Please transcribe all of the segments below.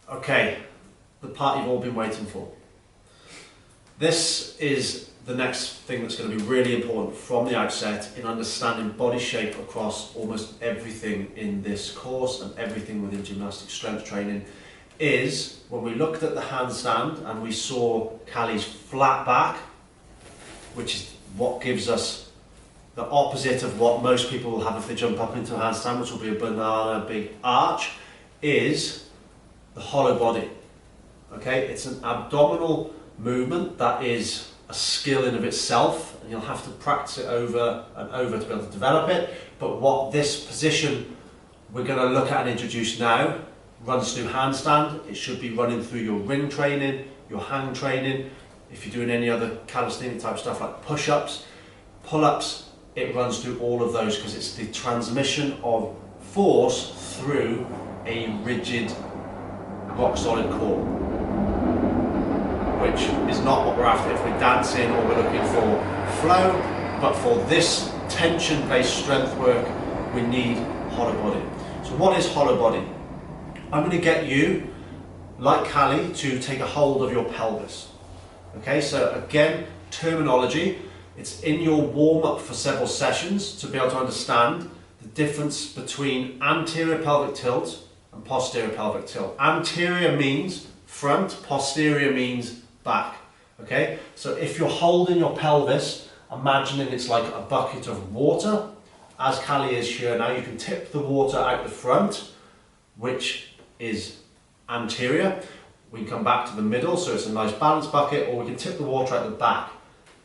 Okay, the part you've all been waiting for. This is the next thing that's going to be really important from the outset in understanding body shape across almost everything in this course and everything within gymnastic strength training, is when we looked at the handstand and we saw Callie's flat back, which is what gives us the opposite of what most people will have if they jump up into a handstand, which will be a banana, big arch, is the hollow body. Okay, it's an abdominal movement that is a skill in of itself, and you'll have to practice it over and over to be able to develop it. But what this position we're going to look at and introduce now runs through handstand. It should be running through your ring training, your hang training. If you're doing any other calisthenic type stuff like push-ups, pull-ups, it runs through all of those because it's the transmission of force through a rigid, rock-solid core, which is not what we're after if we're dancing or we're looking for flow. But for this tension-based strength work, we need hollow body. So what is hollow body? I'm going to get you, like Callie, to take a hold of your pelvis. Okay, so again, terminology. It's in your warm-up for several sessions to be able to understand the difference between anterior pelvic tilt and posterior pelvic tilt. Anterior means front, posterior means back. Okay, so if you're holding your pelvis, imagining it's like a bucket of water, as Callie is here now, you can tip the water out the front, which is anterior. We can come back to the middle, so it's a nice balanced bucket, or we can tip the water out the back,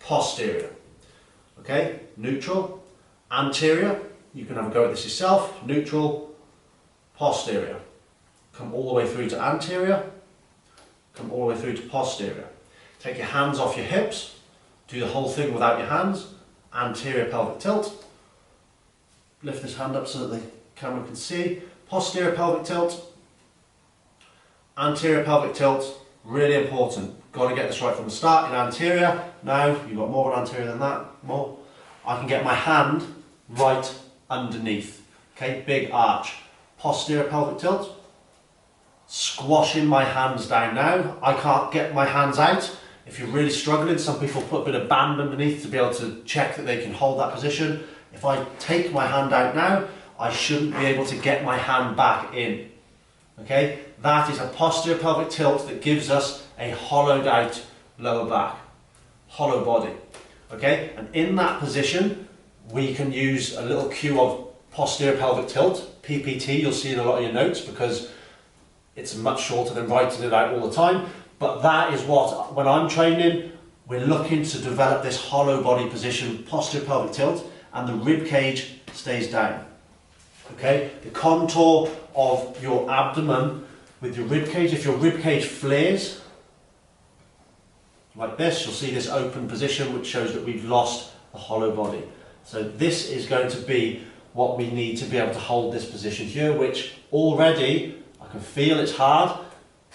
posterior. Okay, neutral, anterior, you can have a go at this yourself, neutral, posterior. Come all the way through to anterior, come all the way through to posterior. Take your hands off your hips, do the whole thing without your hands, anterior pelvic tilt. Lift this hand up so that the camera can see. Posterior pelvic tilt, anterior pelvic tilt, really important. Got to get this right from the start. In anterior, now you've got more of an anterior than that, more. I can get my hand right underneath. Okay, big arch. Posterior pelvic tilt, squashing my hands down now. I can't get my hands out. If you're really struggling, some people put a bit of band underneath to be able to check that they can hold that position. If I take my hand out now, I shouldn't be able to get my hand back in. Okay, that is a posterior pelvic tilt that gives us a hollowed out lower back, hollow body. Okay, and in that position, we can use a little cue of posterior pelvic tilt, PPT, you'll see in a lot of your notes because it's much shorter than writing it out all the time. But that is what, when I'm training, we're looking to develop this hollow body position, posterior pelvic tilt, and the rib cage stays down. Okay, the contour of your abdomen with your rib cage, if your rib cage flares like this, you'll see this open position which shows that we've lost the hollow body. So this is going to be what we need to be able to hold this position here, which already I can feel it's hard.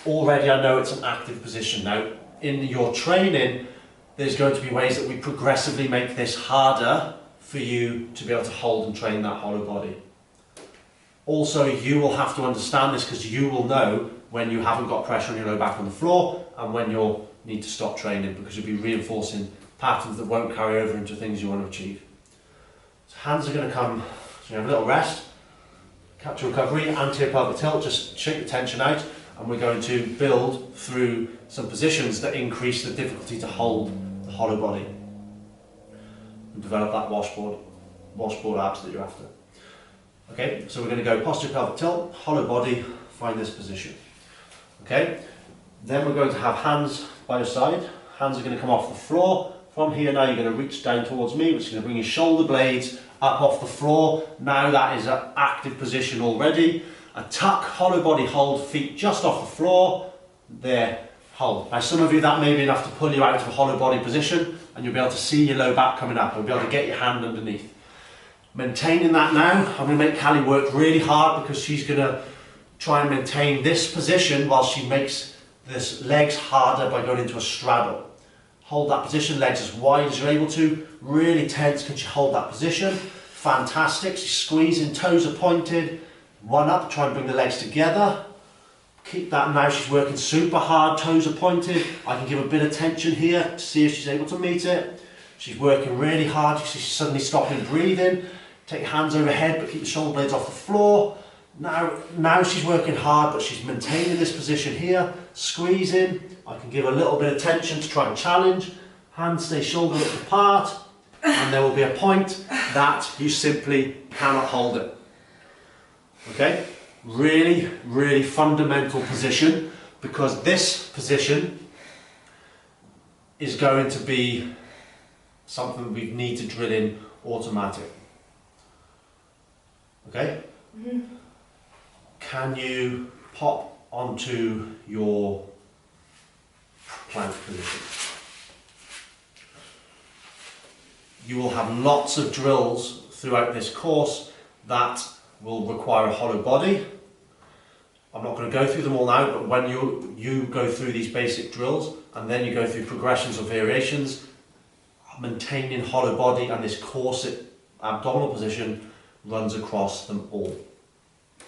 Already I know it's an active position. Now in your training there's going to be ways that we progressively make this harder for you to be able to hold and train that hollow body. Also, you will have to understand this because you will know when you haven't got pressure on your low back on the floor and when you'll need to stop training because you'll be reinforcing patterns that won't carry over into things you want to achieve. So hands are going to come, so you have a little rest, capture recovery, anterior pelvic tilt, just shake the tension out, and we're going to build through some positions that increase the difficulty to hold the hollow body and develop that washboard abs that you're after. Okay, so we're going to go posterior pelvic tilt, hollow body, find this position. Okay, then we're going to have hands by your side. Hands are going to come off the floor. From here now you're going to reach down towards me, which is going to bring your shoulder blades up off the floor. Now that is an active position already. A tuck, hollow body hold, feet just off the floor. There, hold. Now some of you that may be enough to pull you out of a hollow body position and you'll be able to see your low back coming up and be able to get your hand underneath. Maintaining that now, I'm going to make Callie work really hard because she's going to try and maintain this position while she makes this legs harder by going into a straddle. Hold that position, legs as wide as you're able to, really tense, can she hold that position? Fantastic, she's squeezing, toes are pointed, Run up, try and bring the legs together. Keep that now, she's working super hard, toes are pointed. I can give a bit of tension here to see if she's able to meet it. She's working really hard, she's suddenly stopping breathing. Take your hands overhead but keep the shoulder blades off the floor. Now she's working hard but she's maintaining this position here, squeezing. I can give a little bit of tension to try and challenge. Hands stay shoulder width apart and there will be a point that you simply cannot hold it. Okay? Really, really fundamental position, because this position is going to be something we need to drill in automatic. Okay? Mm-hmm. Can you pop onto your plank position? You will have lots of drills throughout this course that will require a hollow body. I'm not going to go through them all now, but when you go through these basic drills and then you go through progressions or variations, maintaining hollow body and this corset abdominal position runs across them all.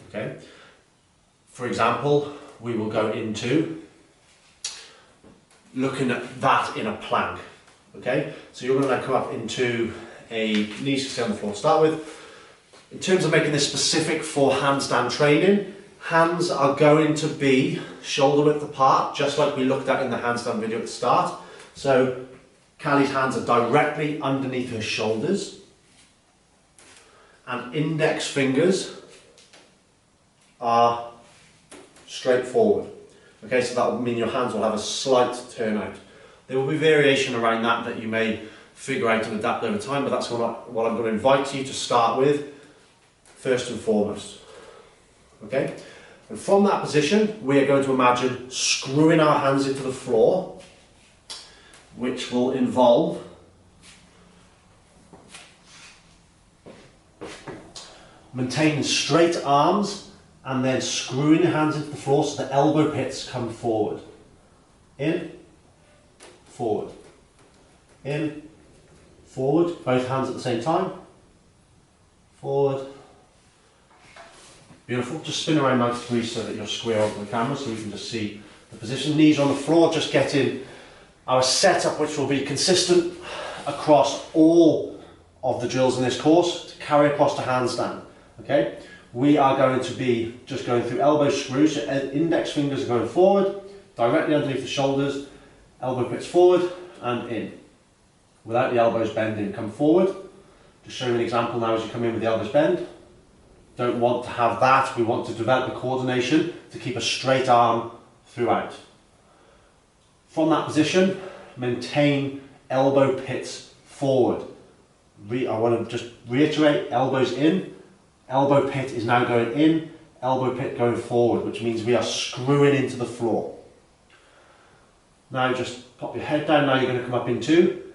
Okay. For example, we will go into looking at that in a plank. Okay, so you're going to come up into a knees to stay on the floor to start with. In terms of making this specific for handstand training, hands are going to be shoulder width apart, just like we looked at in the handstand video at the start. So Callie's hands are directly underneath her shoulders, and index fingers are straight forward. Okay, so that will mean your hands will have a slight turnout. There will be variation around that you may figure out and adapt over time, but that's what I'm going to invite you to start with first and foremost. Okay, and from that position we are going to imagine screwing our hands into the floor, which will involve maintaining straight arms and then screwing your hands into the floor so the elbow pits come forward. In, forward, in, forward, both hands at the same time, forward. Beautiful. Just spin around 90 degrees so that you're square onto the camera so you can just see the position. Knees on the floor, just getting our setup, which will be consistent across all of the drills in this course, to carry across to handstand. Okay, we are going to be just going through elbow screws, so index fingers are going forward, directly underneath the shoulders, elbow pits forward and in. Without the elbows bending, come forward. Just show you an example now as you come in with the elbows bend. Don't want to have that, we want to develop the coordination to keep a straight arm throughout. From that position, maintain elbow pits forward. I want to just reiterate, elbows in, elbow pit is now going in, elbow pit going forward, which means we are screwing into the floor. Now just pop your head down, now you're going to come up into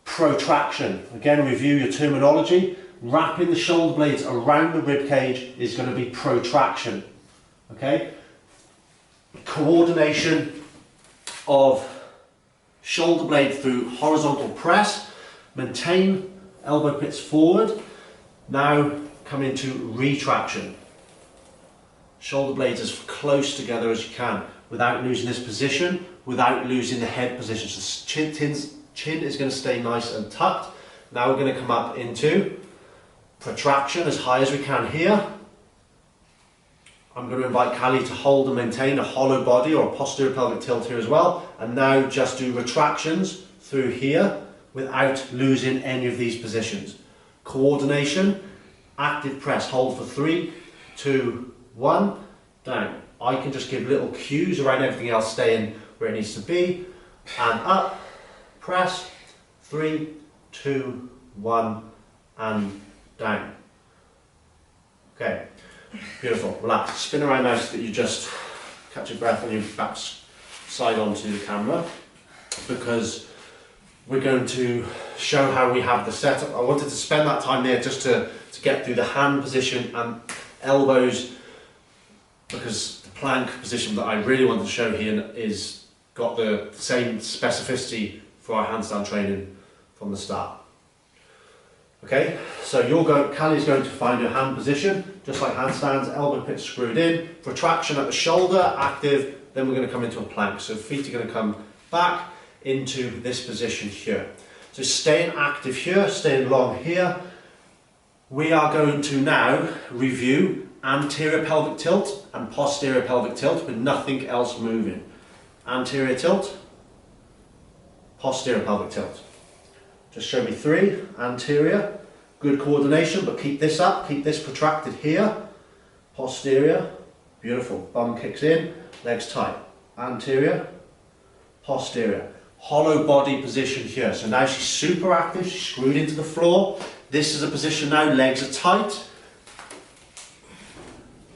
protraction. Again, review your terminology. Wrapping the shoulder blades around the rib cage is going to be protraction. Okay? Coordination of shoulder blade through horizontal press. Maintain elbow pits forward. Now come into retraction. Shoulder blades as close together as you can without losing this position, without losing the head position. So chin is going to stay nice and tucked. Now we're going to come up into protraction as high as we can here. I'm going to invite Callie to hold and maintain a hollow body or a posterior pelvic tilt here as well. And now just do retractions through here without losing any of these positions. Coordination, active press, hold for 3, 2, 1, down. I can just give little cues around everything else staying where it needs to be. And up, press, 3, 2, 1, and down. Okay, beautiful. Relax. Spin around now so that you just catch your breath and you back side onto the camera, because we're going to show how we have the setup. I wanted to spend that time there just to get through the hand position and elbows, because the plank position that I really want to show here is got the same specificity for our handstand training from the start. Okay, so Callie's going to find her hand position, just like handstands, elbow pit screwed in, protraction at the shoulder, active, then we're going to come into a plank. So feet are going to come back into this position here. So staying active here, staying long here. We are going to now review anterior pelvic tilt and posterior pelvic tilt with nothing else moving. Anterior tilt, posterior pelvic tilt. Just show me 3, anterior, good coordination, but keep this up, keep this protracted here. Posterior, beautiful, bum kicks in, legs tight. Anterior, posterior. Hollow body position here. So now she's super active, she's screwed into the floor. This is a position now, legs are tight.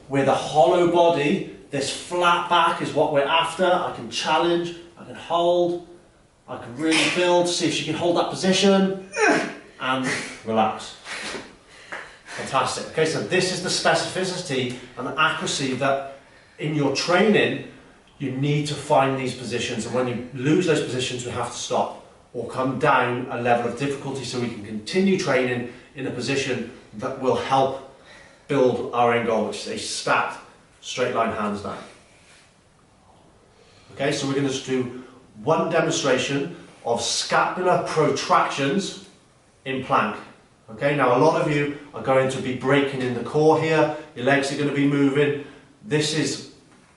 With a hollow body, this flat back is what we're after. I can challenge, I can hold, I can really build, see if she can hold that position, and relax. Fantastic. Okay, so this is the specificity and the accuracy that in your training, you need to find these positions, and when you lose those positions, we have to stop or come down a level of difficulty so we can continue training in a position that will help build our end goal, which is a stacked straight line hands down. Okay, so we're going to just do one demonstration of scapular protractions in plank. Okay, now a lot of you are going to be breaking in the core here, your legs are going to be moving.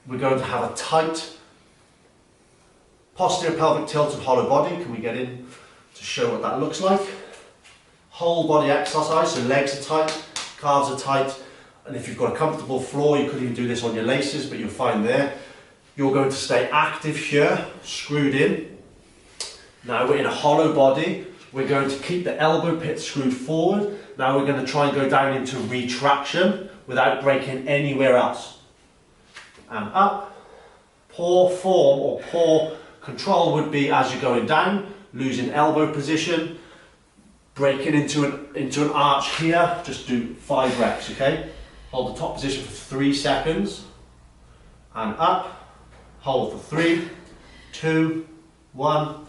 We're going to have a tight posterior pelvic tilt and hollow body. Can we get in to show what that looks like? Whole body exercise, so legs are tight, calves are tight, and if you've got a comfortable floor, you could even do this on your laces, but you'll find there. You're going to stay active here, screwed in. Now we're in a hollow body. We're going to keep the elbow pit screwed forward. Now we're going to try and go down into retraction without breaking anywhere else. And up. Poor form or poor control would be as you're going down, losing elbow position, breaking into an arch here. Just do 5 reps, okay? Hold the top position for 3 seconds. And up. Hold for 3, 2, 1.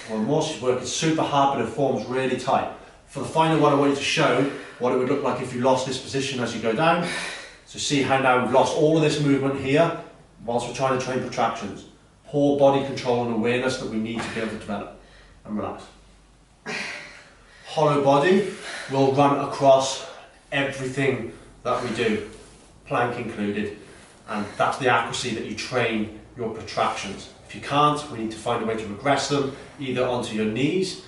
One more. She's working super hard, but her form's really tight. For the final one, I want you to show what it would look like if you lost this position as you go down. So see how now we've lost all of this movement here whilst we're trying to train protractions. Poor body control and awareness that we need to be able to develop. And relax. Hollow body will run across everything that we do, plank included. And that's the accuracy that you train your protractions. If you can't, we need to find a way to regress them, either onto your knees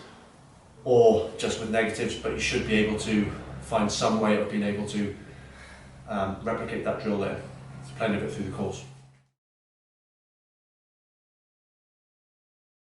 or just with negatives, but you should be able to find some way of being able to replicate that drill there. There's plenty of it through the course.